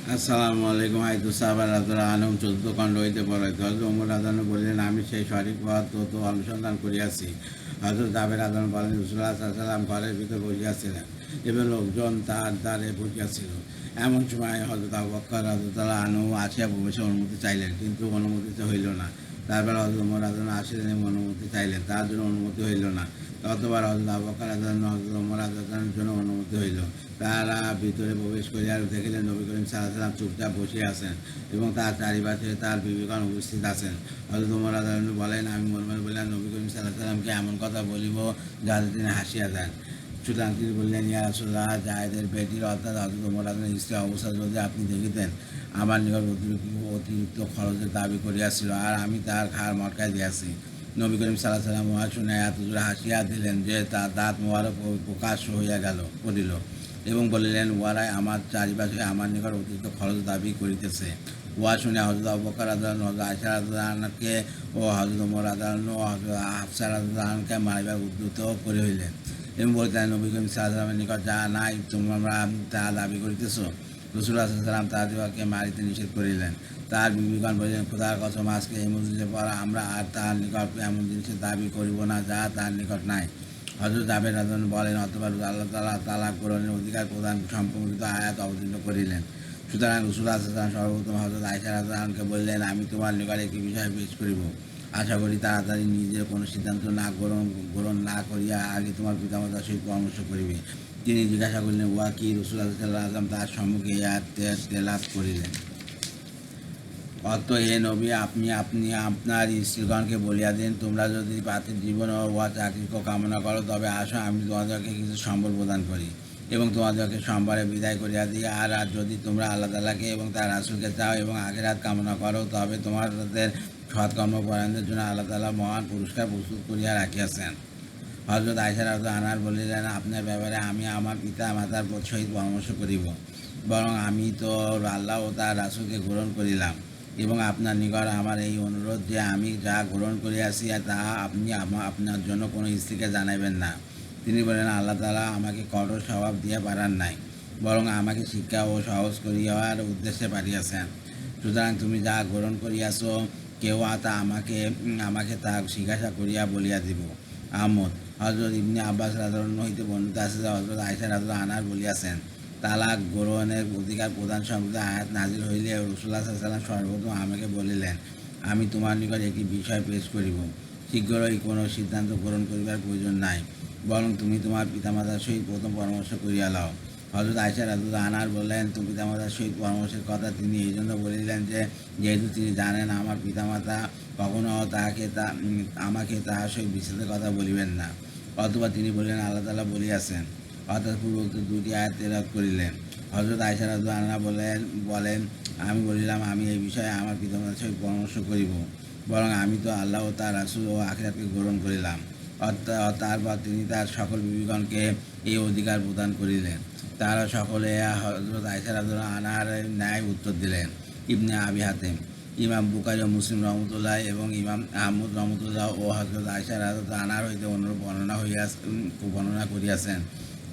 আসসালামু আলাইকুম। আইতু সাহাবা রাদিয়াল্লাহু আনহুম 14 খণ্ড হইতে বর্ণিত। হযরত ওমর রাদিয়াল্লাহু আনহু বলিলেন, আমি সেই সঠিক পথ তো অনুসন্ধান করিয়াছি। হযরত জাবের রাদিয়াল্লাহু আনহু বলেন, রাসূলুল্লাহ সাল্লাল্লাহু আলাইহি ওয়াসাল্লাম ঘরের ভিতর বসিয়াছিলেন এবং লোকজন তার দ্বারে বসিয়াছিল। এমন সময় হযরত আবু বকর রাদিয়াল্লাহু আনহু আসিয়া প্রবেশের অনুমতি চাইলেন, কিন্তু অনুমতি হইল না। তারপর হযরত ওমর রাদিয়াল্লাহু আনহু আসিলেন এবং অনুমতি চাইলেন, তার জন্য অনুমতি হইল না। ততবার হযরত আবু বকর রাদিয়াল্লাহু আনহু হযরত ওমর রাদিয়াল্লাহু আনহুর জন্য অনুমতি হইল। তারা ভিতরে প্রবেশ করিয়া দেখিলেন নবী করিম সাল্লাল্লাহু আলাইহি ওয়াসাল্লাম চুপচাপ বসিয়া আছেন এবং তার চারিপাশে তার বিবিগণ উপস্থিত আছেন। হযরত ওমর রাদিয়াল্লাহু আনহু বলেন, আমি মনে মনে বললাম, নবী করিম সাল্লাল্লাহু আলাইহি ওয়াসাল্লামকে এমন কথা বলিব যাতে তিনি হাসিয়া যান। সুতরাং তিনি বললেন, ইয়া রাসূলুল্লাহ, জায়েদের বেটির অর্থাৎ হযরত ওমর রাদিয়াল্লাহু আনহুর স্ত্রীর অবস্থা যদি আপনি দেখিতেন। আমার নিকট অতিরিক্ত খরচের দাবি করিয়াছিল, আর আমি তার ঘাড় মটকায় দিয়াছি। নবী করিম সাল্লাল্লাহু আলাইহি ওয়াসাল্লাম উহা শুনিয়া এত জোরে হাসিয়া দিলেন যে তার দাঁত মোবারক প্রকাশ হইয়া পড়িল এবং বলিলেন, উহারাই আমার চারিপাশে আমার নিকট অতিরিক্ত খরচ দাবি করিতেছে। উহা শুনে হযরত আবু বকর রাদিয়াল্লাহু আনহু, হযরত আয়েশা রাদিয়াল্লাহু আনহাকে ও হযরত ওমর রাদিয়াল্লাহু আনহু ও হযরত হাফসা রাদিয়াল্লাহু আনহাকে মারিবার উদ্যত করে হইলেন এবং বলিলেন, নবী করিম সাল্লাল্লাহু আলাইহি ওয়াসাল্লামের নিকট যা নাই তোমরা তা দাবি করিতেছ। রাসূলুল্লাহ সাল্লাল্লাহু আলাইহি ওয়াসাল্লাম তাহাদিগকে মারিতে নিষেধ করিলেন। তার বিবিগণ বলিলেন, খোদার কসম, আজকে এই মজলিসের পর আমরা আর তার নিকট এমন জিনিসের দাবি করিব না যা তার নিকট নাই। হযরত জাবের রাদিয়াল্লাহু আনহু বলেন, অতঃপর আল্লাহ তাআলা তালাক গ্রহণের অধিকার প্রদান সম্পর্কিত আয়াত অবতীর্ণ করিলেন। সুতরাং রাসূলুল্লাহ সাল্লাল্লাহু আলাইহি ওয়াসাল্লাম সর্বপ্রথম হযরত আয়েশা রাদিয়াল্লাহু আনহাকে বললেন, আমি তোমার নিকট একটি বিষয় পেশ করিব। আশা করি তাড়াতাড়ি নিজের কোনো সিদ্ধান্ত গ্রহণ না করিয়া আগে তোমার পিতামাতার সহিত পরামর্শ করিবে। তিনি জিজ্ঞাসা করিলেন, উহা কি? রাসূলুল্লাহ সাল্লাল্লাহু আলাইহি ওয়াসাল্লাম তার সম্মুখে এই আয়াত তেলাওয়াত করিলেন। অত হে নবী, আপনি আপনি আপনার স্ত্রীগণকে বলিয়া দিন, তোমরা যদি পার্থিব জীবন ও উহা চাকরিকে কামনা করো, তবে আসো আমি তোমাদেরকে কিছু সম্বল প্রদান করি এবং তোমাদেরকে সম্বরে বিদায় করিয়া দিই। আর যদি তোমরা আল্লাহ তাআলাকে এবং তার রাসূলকে চাও এবং আখিরাত কামনা করো, তবে তোমাদের সৎকর্মপরায়ণদের জন্য আল্লাহ তাআলা মহান পুরস্কার প্রস্তুত করিয়া রাখিয়াছেন। হযরত আয়েশা রাদিয়াল্লাহু আনহা বলিলেন, আপনার ব্যাপারে আমি আমার পিতা মাতার সহিত পরামর্শ করিব, বরং আমি তো আল্লাহ ও তার রাসূলকে গ্রহণ করিলাম এবং আপনার নিকট আমার এই অনুরোধ যে আমি যা গ্রহণ করিয়াছি তা আপনি আপনার জন্য কোনো স্ত্রীকে জানাইবেন না। তিনি বলেন, আল্লাহ তাআলা আমাকে কঠোর স্বভাব দিয়া পাঠান নাই, বরং আমাকে শিক্ষা ও সহজ করিয়ার উদ্দেশ্যে পাঠিয়েছেন। সুতরাং তুমি যা গ্রহণ করিয়াছ, কেউ তা আমাকে তা জিজ্ঞাসা করিয়া বলিয়া দিব। আহমদ। হযরত ইবনে আব্বাস রাদিয়াল্লাহু আনহু হইতে বর্ণিত আছে যে হযরত আয়েশা রাদিয়াল্লাহু আনহা বলিয়াছেন, তালাক গ্রহণের অধিকার প্রদান সম্পর্কে আয়াত নাজিল হইলে রাসূলুল্লাহ সাল্লাল্লাহু আলাইহি ওয়াসাল্লাম সর্বপ্রথম আমাকে বলিলেন, আমি তোমার নিকট একটি বিষয় পেশ করিব। শীঘ্রই কোনো সিদ্ধান্ত গ্রহণ করিবার প্রয়োজন নাই, বরং তুমি তোমার পিতামাতার সহিত প্রথম পরামর্শ করিয়া লও। হযরত আয়েশা রাদিয়াল্লাহু আনহা বললেন, তুমি পিতামাতার সহিত পরামর্শের কথা তিনি এই জন্য বলিলেন যে, যেহেতু তিনি জানেন আমার পিতামাতা কখনো আমাকে তাহার সহিত বিচ্ছেদের কথা বলিবেন না। অথবা তিনি বললেন, আল্লাহ তাআলা বলিয়াছেন, অর্থাৎ পূর্বোক্ত দুটি আয়াত তেলাওয়াত করিলেন। হযরত আয়েশা রাদিয়াল্লাহু আনহা বলেন, আমি বলিলাম, আমি এই বিষয়ে আমার পিতামাতার সহিত পরামর্শ করিব, বরং আমি তো আল্লাহ ও তার রাসূল ও আখিরাতকে গ্রহণ করিলাম। তারপর তিনি তার সকল বিবিগণকে এই অধিকার প্রদান করিলেন। তারা সকলে হযরত আয়েশা রাদিয়াল্লাহু আনহার ন্যায় উত্তর দিলেন। ইবনে আবি হাতেম, ইমাম বুখারী ও মুসলিম রহমতুল্লাহ এবং ইমাম আহমদ রহমতুল্লাহ ও হযরত আয়েশা রাদিয়াল্লাহু আনহার হইতে অনুরূপ বর্ণনা করিয়াছেন।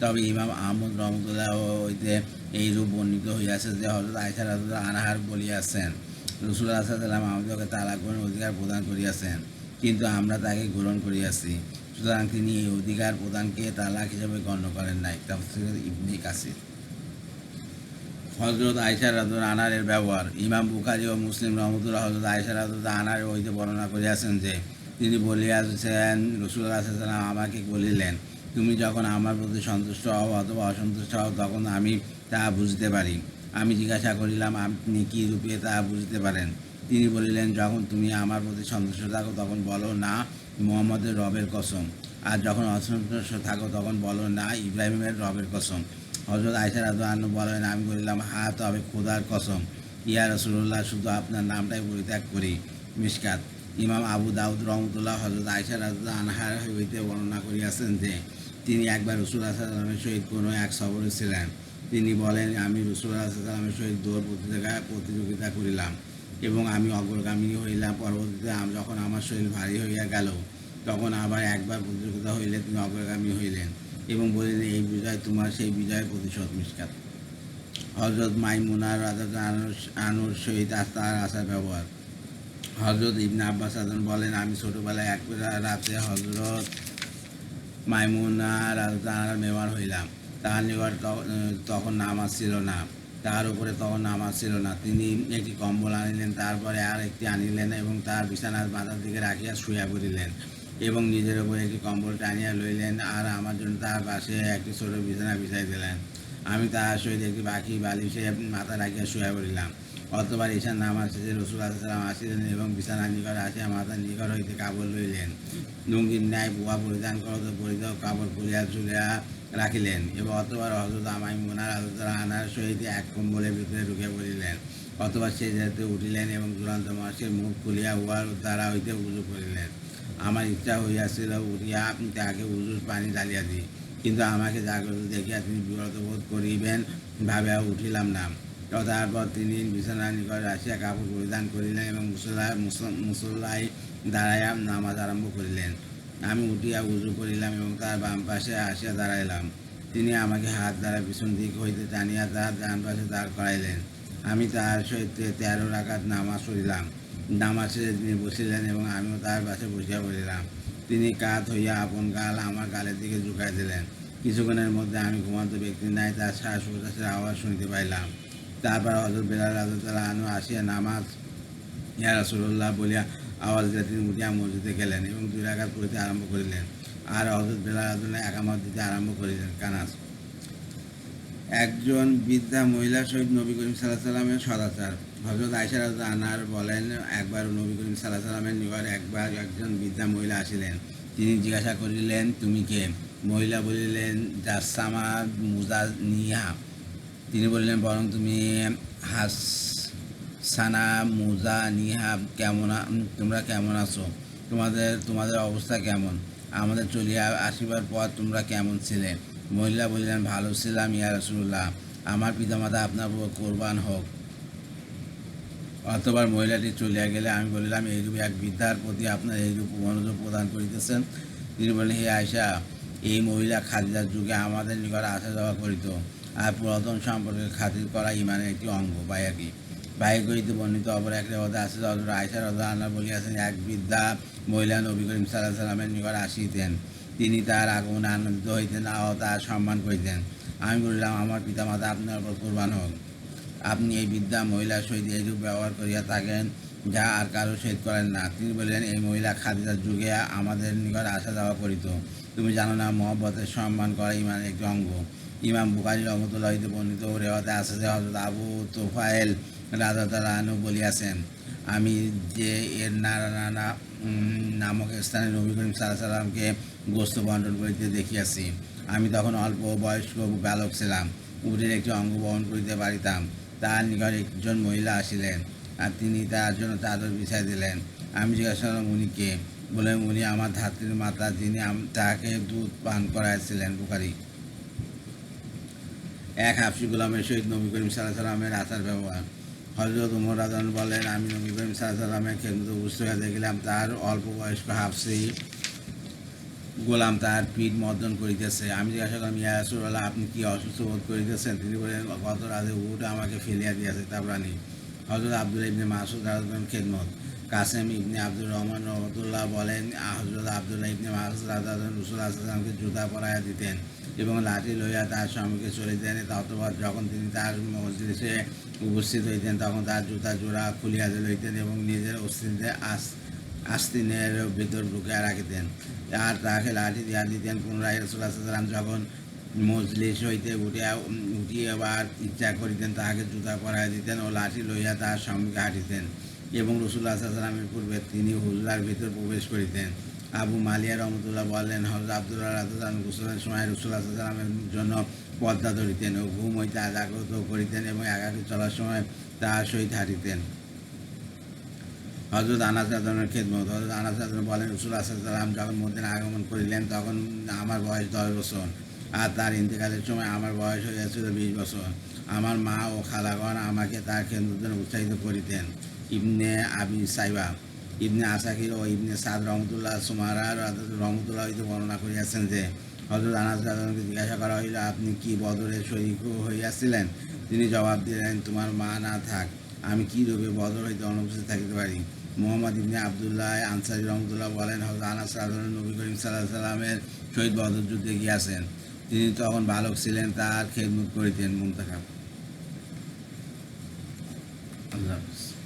তবে ইমাম আহমদ রহমতুল্লাহ হইতে এইরূপ বর্ণিত হইয়াছে যে হযরত আয়েশা রাদিয়াল্লাহু আনহা বলিয়াছেন, রাসূলুল্লাহ সাল্লাল্লাহু আলাইহি ওয়াসাল্লাম আমাদেরকে তালাক গ্রহণের অধিকার প্রদান করিয়াছেন, কিন্তু আমরা তাকে গ্রহণ করিয়াছি। সুতরাং তিনি এই অধিকার প্রদানকে তালাক হিসেবে গণ্য করেন নাই। তাফসীর ইবনে কাসির। হযরত আয়েশা রাদিয়াল্লাহু আনহার এর ব্যবহার। ইমাম বুখারী ও মুসলিম রহমতুল্লাহ হযরত আয়েশা রাদিয়াল্লাহু আনহার হইতে বর্ণনা করিয়াছেন যে তিনি বলিয়াছেন, রাসূলুল্লাহ সাল্লাল্লাহু আলাইহি ওয়াসাল্লাম আমাকে বলিলেন, তুমি যখন আমার প্রতি সন্তুষ্ট হও অথবা অসন্তুষ্ট হও, তখন আমি তাহা বুঝিতে পারি। আমি জিজ্ঞাসা করিলাম, আপনি কি রূপে তাহা বুঝিতে পারেন? তিনি বলিলেন, যখন তুমি আমার প্রতি সন্তুষ্ট থাকো তখন বলো, না মুহাম্মদের রবের কসম, আর যখন অসন্তুষ্ট থাকো তখন বলো, না ইব্রাহিমের রবের কসম। হযরত আয়েশা রাদিয়াল্লাহু আনহা বলেন, আমি বলিলাম, হ্যাঁ, তবে খোদার কসম ইয়া রাসূলুল্লাহ, শুধু আপনার নামটাই পরিত্যাগ করি। মিশকাত। ইমাম আবু দাউদ রহমতুল্লাহ হযরত আয়েশা রাদিয়াল্লাহু আনহার হইতে বর্ণনা করিয়াছেন যে তিনি একবার রাসূলুল্লাহ সাল্লাল্লাহু আলাইহি ওয়াসাল্লামের সহিত কোনো এক সফরে ছিলেন। তিনি বলেন, আমি রাসূলুল্লাহ সাল্লাল্লাহু আলাইহি ওয়াসাল্লামের সহিত দৌড় প্রতিযোগিতা করিলাম এবং আমি অগ্রগামী হইলাম। পরবর্তীতে যখন আমার শরীর ভারী হইয়া গেল, তখন আবার একবার প্রতিযোগিতা হইলে তিনি অগ্রগামী হইলেন এবং বলিলেন, এই বিজয় তোমার সেই বিজয়ের প্রতিশোধ। মিশকাত। হযরত মাইমুনা আনুর সহিত তার আচার ব্যবহার। হযরত ইবনে আব্বাস বলেন, আমি ছোটবেলায় এক রাতে হযরত মাইমুনা রাদিয়াল্লাহু মেহমান হইলাম। তাহার নিকট তখন নামাজ ছিল না, তাহার উপরে তখন নামাজ ছিল না। তিনি একটি কম্বল আনিলেন, তারপরে আর একটি আনিলেন এবং তাহার বিছানার মাথার দিকে রাখিয়া শুইয়া পড়িলেন এবং নিজের উপর একটি কম্বল টানিয়া লইলেন আর আমার জন্য তাহার পাশে একটি ছোট বিছানা বিছাই দিলেন। আমি তাহার সহিত একটি পাখি বালিশে মাথা রাখিয়া শুইয়া পড়িলাম। অতঃপর ঈশার নামাজ শেষে রাসূল সাল্লাল্লাহু আলাইহি আসিলেন এবং বিছানার নিকট আসিয়া মাথার নিকট হইতে কাপড় লইলেন, লুঙ্গির ন্যায় বুয়া পরিধান পরিত কাপড় খুলিয়া ঝুলিয়া রাখিলেন এবং অতঃপর হযরত মাইমুনা রাদিয়াল্লাহু আনহার সহিত এক কম্বলের ভিতরে ঢুকিয়া পড়িলেন। অতঃপর সেজদাতে উঠিলেন এবং ঝুলন্ত মাসের মুখ খুলিয়া উহার দ্বারা হইতে উযু করিলেন। আমার ইচ্ছা হইয়াছিল উঠিয়া তাহাকে উযুর পানি ঢালিয়া দিই, কিন্তু আমাকে জাগ্রত দেখিয়া তিনি বিব্রত বোধ করিবেন ভাবিয়া উঠিলাম না। তারপর তিনি বিছানার নিকট আসিয়া কাপড় পরিধান করিলেন এবং মুসল্লায় দাঁড়াইয়া নামাজ আরম্ভ করিলেন। আমি উঠিয়া উযু করিলাম এবং তার বাম পাশে আসিয়া দাঁড়াইলাম। তিনি আমাকে হাত দ্বারা পিছন দিক হইতে টানিয়া তাহার ডান পাশে দাঁড় করাইলেন। আমি তাহার সহিত 13 রাকাত নামাজ পড়িলাম। নামাজ শেষে তিনি বসিলেন এবং আমিও তাহার পাশে বসিয়া পড়িলাম। তিনি কাত হইয়া আপন গাল আমার গালের দিকে ঝুঁকাই দিলেন। কিছুক্ষণের মধ্যে আমি ঘুমন্ত ব্যক্তির ন্যায় তার শ্বাস প্রশ্বাসের আওয়াজ শুনিতে পাইলাম। তারপর হযরত বেলাল রাদিয়াল্লাহু আনহু আসিয়া নামাজ ইয়া রাসূলুল্লাহ বলিয়া আওয়াজ দিয়া তিনি উঠিয়া মসজিদে গেলেন এবং 2 রাকাত পড়িতে আরম্ভ করিলেন। আর হযরত বেলাল রাদিয়াল্লাহু আনহু একামত দিতে আরম্ভ করিলেন। কানাস। একজন বৃদ্ধা মহিলার সহিত নবী করিম সাল্লাল্লাহু আলাইহি ওয়াসাল্লামের সদাচার। হযরত আয়েশা রাদিয়াল্লাহু আনহা বলেন, একবার নবী করিম সাল্লাল্লাহু আলাইহি ওয়াসাল্লামের নিকট একজন বৃদ্ধা মহিলা আসিলেন। তিনি জিজ্ঞাসা করিলেন, তুমি কে? মহিলা বলিলেন, জাসসামা মুজানিহা। তিনি বললেন, বরং তুমি হাসানা মুজানিহা তোমরা কেমন আছো? তোমাদের অবস্থা কেমন? আমাদের চলিয়া আসিবার পর তোমরা কেমন ছিলে? মহিলা বললেন, ভালো ছিলাম ইয়া রাসূলুল্লাহ, আমার পিতামাতা আপনার উপর কোরবান হোক। অতঃপর মহিলাটি চলিয়া গেলে আমি বলিলাম, এইরূপ এক বৃদ্ধার প্রতি আপনার এইরূপ মনোযোগ প্রদান করিতেছেন? তিনি বললেন, হে আয়েশা, এই মহিলা খাদিজার যুগে আমাদের নিকট আসা যাওয়া করিত, আর পুরাতন সম্পর্কে খাতির করা ইমানের একটি অঙ্গ। বাহির করিতে বর্ণিত অপর এক রেওয়াতে আছে, হযরত আয়েশা রাদিয়াল্লাহু আনহা বলিয়াছেন, এক বৃদ্ধা মহিলা নবী করিম সাল্লাল্লাহু আলাইহি ওয়াসাল্লামের নিকট আসিতেন। তিনি তার আগমনে আনন্দিত হইতেন ও তার সম্মান করিতেন। আমি বলিলাম, আমার পিতামাতা আপনার উপর কোরবান হোক, আপনি এই বৃদ্ধা মহিলার সহিত এইরূপ ব্যবহার করিয়া থাকেন যা আর কারো সহিত করেন না। তিনি বললেন, এই মহিলা খাদিজার যুগে আমাদের নিকট আসা যাওয়া করিত। তুমি জানো না, মহব্বতের সম্মান করা ইমানের একটি অঙ্গ। ইমাম বুখারী রহমতুল্লাহ হইতে বর্ণিত রেওয়াতে আছে যে হযরত আবু তুফাইল রাদিয়াল্লাহু আনহু বলিয়াছেন, আমি যে এর নারানা নামক স্থানে নবী করিম সাল্লাল্লাহু আলাইহি ওয়াসাল্লামকে গোশত বণ্টন করিতে দেখিয়াছি। আমি তখন অল্প বয়স্ক বালক ছিলাম, উটের একটি অঙ্গ বহন করিতে পারিতাম। তাহার নিকট একজন মহিলা আসিলেন আর তিনি তাহার জন্য চাদর বিছাই দিলেন। আমি জিজ্ঞাসা করলাম, উনি কে? বললেন, উনি আমার ধাত্রীর মাতা, যিনি তাহাকে দুধ পান করাইছিলেন। বুখারী। এক হাবশী গোলামের সহিত নবী করিম সাল্লাল্লাহু আলাইহি ওয়াসাল্লামের আচার ব্যবহার। হযরত ওমর রাদিয়াল্লাহু আনহু বলেন, আমি নবী করিম সাল্লাল্লাহু আলাইহি ওয়াসাল্লামের খেদমতে উপস্থিত হইয়া দেখিলাম তাহার অল্প বয়স্ক হাবশী গোলাম তাহার পিঠ মর্দন করিতেছে। আমি জিজ্ঞাসা করলাম, ইয়া রাসূলুল্লাহ, আপনি কি অসুস্থ বোধ করিতেছেন? তিনি বলেন, গত রাতে উট আমাকে ফেলিয়া দিয়াছে। তাবরানী। হযরত আব্দুল্লাহ ইবনে মাসউদ রাদিয়াল্লাহু আনহু খেদমত। কাসেম ইবনে আব্দুর রহমান রহমাতুল্লাহ বলেন, হযরত আব্দুল্লাহ ইবনে মাসউদ রাদিয়াল্লাহু আনহু রাসূল সাল্লাল্লাহু আলাইহি ওয়াসাল্লামকে জুতা পরাইয়া দিতেন এবং লাঠি লইয়া তাহার সম্মুখে চলিতেন। অতঃপর যখন তিনি তাহার মজলিসে উপস্থিত হইতেন, তখন তাহার জুতা জোড়া খুলিয়া লইতেন এবং নিজের আস্তিনের ভিতর ঢুকিয়া রাখিতেন আর তাহাকে লাঠি দিয়া দিতেন। পুনরায় রাসূলুল্লাহ সাল্লাল্লাহু আলাইহি ওয়াসাল্লাম যখন মজলিস হইতে উঠিয়াবার ইচ্ছা করিতেন, তাহাকে জুতা পরাইয়া দিতেন ও লাঠি লইয়া তাহার সম্মুখে হাঁটিতেন এবং রাসূলুল্লাহ সাল্লাল্লাহু আলাইহি ওয়াসাল্লামের পূর্বে তিনি হুজরার ভিতর প্রবেশ করিতেন। আবু মালিয়া রহমতুল্লাহ বলেন, হযরত আব্দুল্লাহ রাদিয়াল্লাহু আনহু গোসলের সময় রাসূলুল্লাহ সাল্লাল্লাহু আলাইহি ওয়াসাল্লামের জন্য পর্দা ধরিতেন ও ঘুম হইতে জাগ্রত করিতেন এবং একাকী চলার সময় তাহার সহিত হাঁটিতেন। হযরত আনাস রাদিয়াল্লাহু আনহুর খেদমত। হযরত আনাস রাদিয়াল্লাহু আনহু বলেন, রাসূলুল্লাহ সাল্লাল্লাহু আলাইহি ওয়াসাল্লাম যখন মদিনায় আগমন করিলেন, তখন আমার বয়স 10 বছর আর তার ইন্তেকালের সময় আমার বয়স হইয়াছিল 20 বছর। আমার মা ও খালাগণ আমাকে তার খেদমতের জন্য উৎসাহিত করিতেন। ইবনে আবি সাইবা, ইবনে আসাকির ও ইবনে সাদ রহমতুল্লাহ সুমারা রহমতুল্লাহ হইতে বর্ণনা করিয়াছেন যে হযরত আনাস রাদিয়াল্লাহু আনহুকে জিজ্ঞাসা করা হইল, আপনি কি বদরে শরীক হইয়াছিলেন? তিনি জবাব দিলেন, তোমার মা না থাক আমি কী রূপে বদর হইতে অনুপস্থিত থাকিতে পারি? মোহাম্মদ ইবনে আবদুল্লাহ আনসারী রহমতুল্লাহ বলেন, হযরত আনাস রাদিয়াল্লাহু আনহু নবী করিম সাল্লাল্লাহু আলাইহি সাল্লামের সহিত বদর যুদ্ধে গিয়াছেন। তিনি তখন বালক ছিলেন, তার খেদমত করিতেন। মুনতাখা। আল্লাহ হাফেজ।